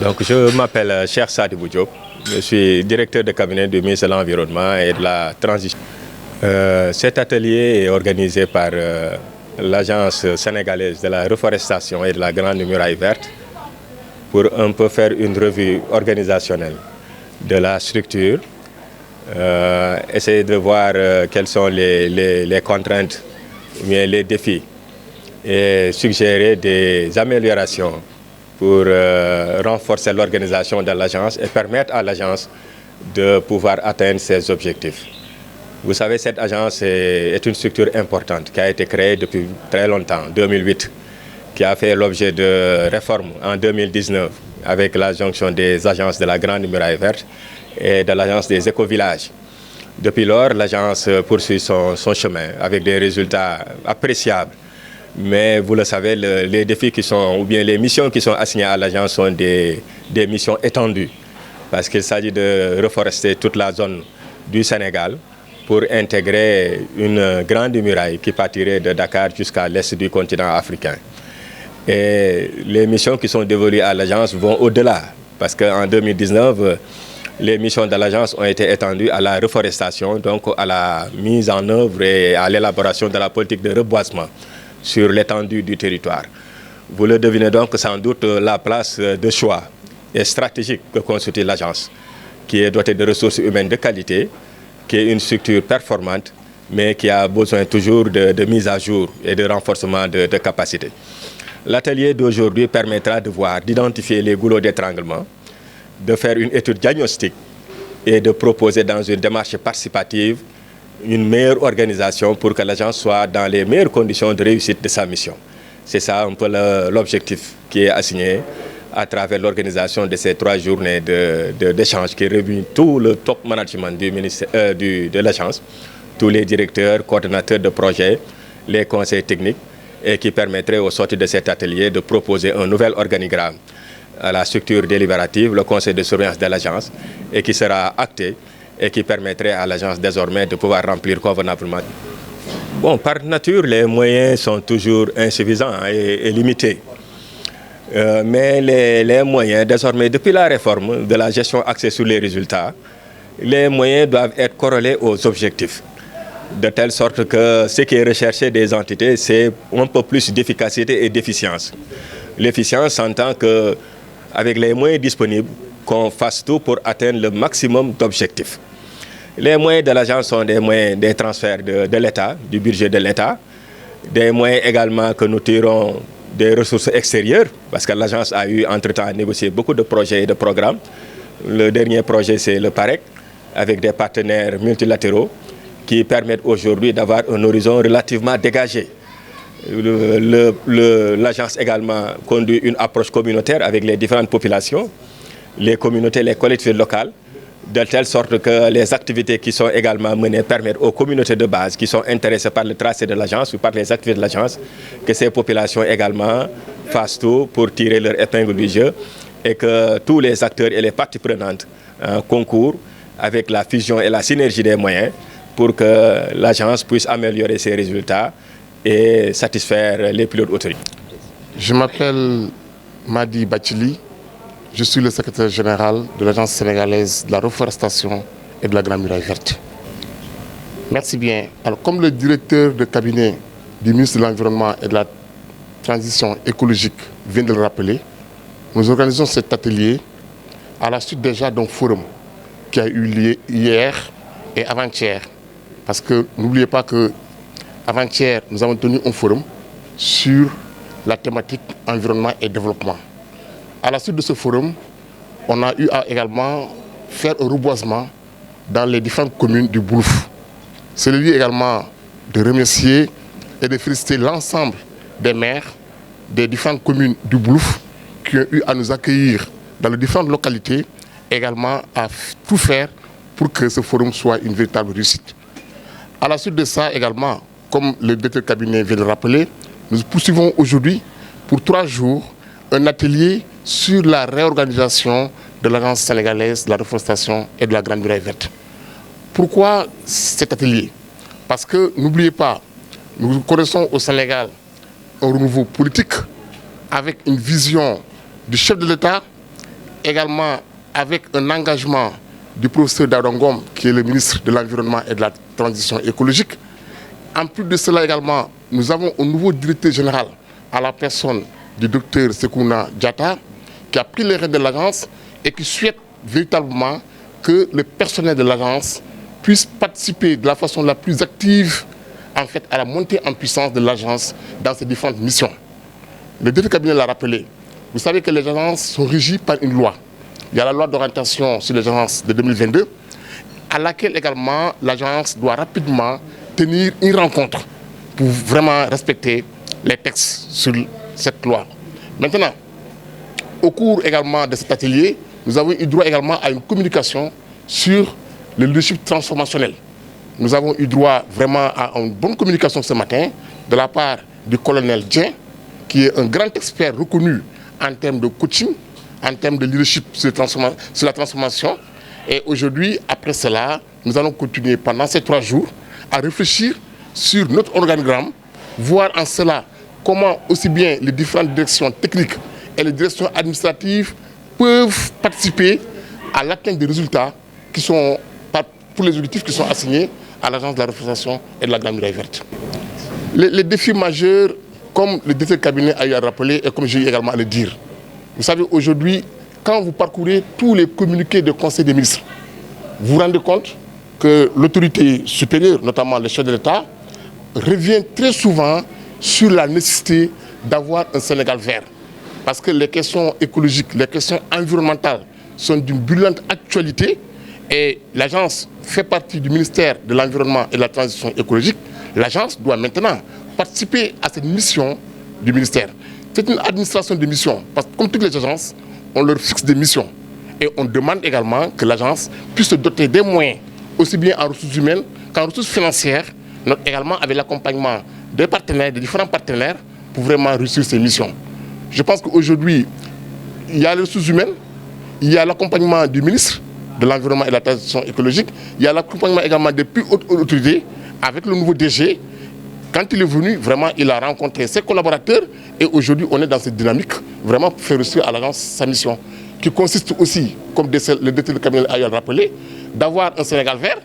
Donc, je m'appelle Cheikh Sadibou Diop. Je suis directeur de cabinet du ministre de l'Environnement et de la Transition. Cet atelier est organisé par l'Agence sénégalaise de la reforestation et de la Grande Muraille Verte pour un peu faire une revue organisationnelle de la structure, essayer de voir quelles sont les contraintes, mais les défis et suggérer des améliorations pour renforcer l'organisation de l'agence et permettre à l'agence de pouvoir atteindre ses objectifs. Vous savez, cette agence est une structure importante qui a été créée depuis très longtemps, 2008, qui a fait l'objet de réformes en 2019 avec la jonction des agences de la Grande Muraille Verte et de l'agence des écovillages. Depuis lors, l'agence poursuit son chemin avec des résultats appréciables. Mais vous le savez, les défis qui sont, ou bien les missions qui sont assignées à l'agence sont des missions étendues, parce qu'il s'agit de reforester toute la zone du Sénégal pour intégrer une grande muraille qui partirait de Dakar jusqu'à l'est du continent africain. Et les missions qui sont dévolues à l'agence vont au-delà, parce qu'en 2019, les missions de l'agence ont été étendues à la reforestation, donc à la mise en œuvre et à l'élaboration de la politique de reboisement sur l'étendue du territoire. Vous le devinez donc sans doute la place de choix et stratégique que constitue l'agence, qui est dotée de ressources humaines de qualité, qui est une structure performante, mais qui a besoin toujours de mise à jour et de renforcement de capacités. L'atelier d'aujourd'hui permettra de voir, d'identifier les goulots d'étranglement, de faire une étude diagnostique et de proposer dans une démarche participative une meilleure organisation pour que l'agence soit dans les meilleures conditions de réussite de sa mission. C'est ça un peu l'objectif qui est assigné à travers l'organisation de ces 3 journées d'échange qui réunit tout le top management de l'agence, tous les directeurs, coordonnateurs de projets, les conseils techniques, et qui permettrait au sortir de cet atelier de proposer un nouvel organigramme à la structure délibérative, le conseil de surveillance de l'agence, et qui sera acté et qui permettrait à l'agence désormais de pouvoir remplir convenablement. Bon, par nature, les moyens sont toujours insuffisants et limités. Mais les moyens, désormais, depuis la réforme de la gestion axée sur les résultats, les moyens doivent être corrélés aux objectifs. De telle sorte que ce qui est recherché des entités, c'est un peu plus d'efficacité et d'efficience. L'efficience s'entend qu'avec les moyens disponibles, qu'on fasse tout pour atteindre le maximum d'objectifs. Les moyens de l'agence sont des moyens des transferts de l'État, du budget de l'État, des moyens également que nous tirons des ressources extérieures, parce que l'agence a eu entre-temps à négocier beaucoup de projets et de programmes. Le dernier projet, c'est le PAREC, avec des partenaires multilatéraux qui permettent aujourd'hui d'avoir un horizon relativement dégagé. L'agence également conduit une approche communautaire avec les différentes populations, les communautés, les collectivités locales, de telle sorte que les activités qui sont également menées permettent aux communautés de base qui sont intéressées par le tracé de l'agence ou par les activités de l'agence, que ces populations également fassent tout pour tirer leur épingle du jeu et que tous les acteurs et les parties prenantes concourent avec la fusion et la synergie des moyens pour que l'agence puisse améliorer ses résultats et satisfaire les plus hautes autorités. Je m'appelle Madi Bachili. Je suis le secrétaire général de l'Agence sénégalaise de la reforestation et de la Grande Muraille Verte. Merci bien. Alors, comme le directeur de cabinet du ministre de l'Environnement et de la Transition écologique vient de le rappeler, nous organisons cet atelier à la suite déjà d'un forum qui a eu lieu hier et avant-hier. Parce que n'oubliez pas qu'avant-hier, nous avons tenu un forum sur la thématique environnement et développement. À la suite de ce forum, on a eu à également faire un reboisement dans les différentes communes du Boulouf. C'est le lieu également de remercier et de féliciter l'ensemble des maires des différentes communes du Boulouf qui ont eu à nous accueillir dans les différentes localités, également à tout faire pour que ce forum soit une véritable réussite. À la suite de ça également, comme le directeur de cabinet vient de le rappeler, nous poursuivons aujourd'hui pour 3 jours un atelier sur la réorganisation de l'Agence sénégalaise de la reforestation et de la Grande Muraille Verte. Pourquoi cet atelier? Parce que n'oubliez pas, nous connaissons au Sénégal un renouveau politique avec une vision du chef de l'État également avec un engagement du professeur Daouda Ngom, qui est le ministre de l'Environnement et de la Transition écologique. En plus de cela également, nous avons un nouveau directeur général à la personne du docteur Sekouna Diatta, qui a pris les rênes de l'agence et qui souhaite véritablement que le personnel de l'agence puisse participer de la façon la plus active en fait, à la montée en puissance de l'agence dans ses différentes missions. Le directeur cabinet l'a rappelé. Vous savez que les agences sont régies par une loi. Il y a la loi d'orientation sur les agences de 2022, à laquelle également l'agence doit rapidement tenir une rencontre pour vraiment respecter les textes sur cette loi. Maintenant, au cours également de cet atelier, nous avons eu droit également à une communication sur le leadership transformationnel. Nous avons eu droit vraiment à une bonne communication ce matin de la part du colonel Dien, qui est un grand expert reconnu en termes de coaching, en termes de leadership sur la transformation. Et aujourd'hui, après cela, nous allons continuer pendant ces 3 jours à réfléchir sur notre organigramme, voir en cela comment aussi bien les différentes directions techniques et les directions administratives peuvent participer à l'atteinte des résultats qui sont pour les objectifs qui sont assignés à l'Agence de la reforestation et de la Grande Muraille Verte. Les défis majeurs, comme le directeur de cabinet a eu à rappeler et comme j'ai eu également à le dire, vous savez, aujourd'hui, quand vous parcourez tous les communiqués de Conseil des ministres, vous vous rendez compte que l'autorité supérieure, notamment le chef de l'État, revient très souvent sur la nécessité d'avoir un Sénégal vert. Parce que les questions écologiques, les questions environnementales sont d'une brûlante actualité et l'agence fait partie du ministère de l'Environnement et de la Transition écologique. L'agence doit maintenant participer à cette mission du ministère. C'est une administration de mission, parce que comme toutes les agences, on leur fixe des missions. Et on demande également que l'agence puisse se doter des moyens, aussi bien en ressources humaines qu'en ressources financières, également avec l'accompagnement des partenaires, des différents partenaires, pour vraiment réussir ces missions. Je pense qu'aujourd'hui, il y a les ressources humaines, il y a l'accompagnement du ministre de l'Environnement et de la Transition écologique, il y a l'accompagnement également des plus hautes autorités avec le nouveau DG. Quand il est venu, vraiment, il a rencontré ses collaborateurs et aujourd'hui, on est dans cette dynamique vraiment pour faire réussir à l'agence sa mission, qui consiste aussi, comme le directeur de cabinet a rappelé, d'avoir un Sénégal vert.